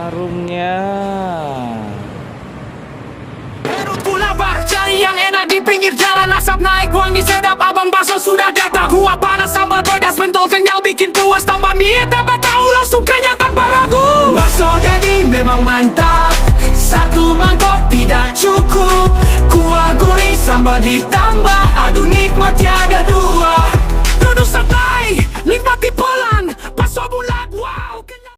warungnya. Perut lapar, cari yang enak di pinggir jalan. Asap naik wangi sedap, abang bakso sudah datang. Kuah panas, sambal pedas, pentol kenyal, bikin puas. Tambah mie, tambah tahu, langsung kenyang tanpa ragu. Bakso jadi memang mantap, satu mangkok tidak cukup. Kuah gurih, sambal ditambah, aduh nikmat tiada dua. Duduk santai, nikmati pola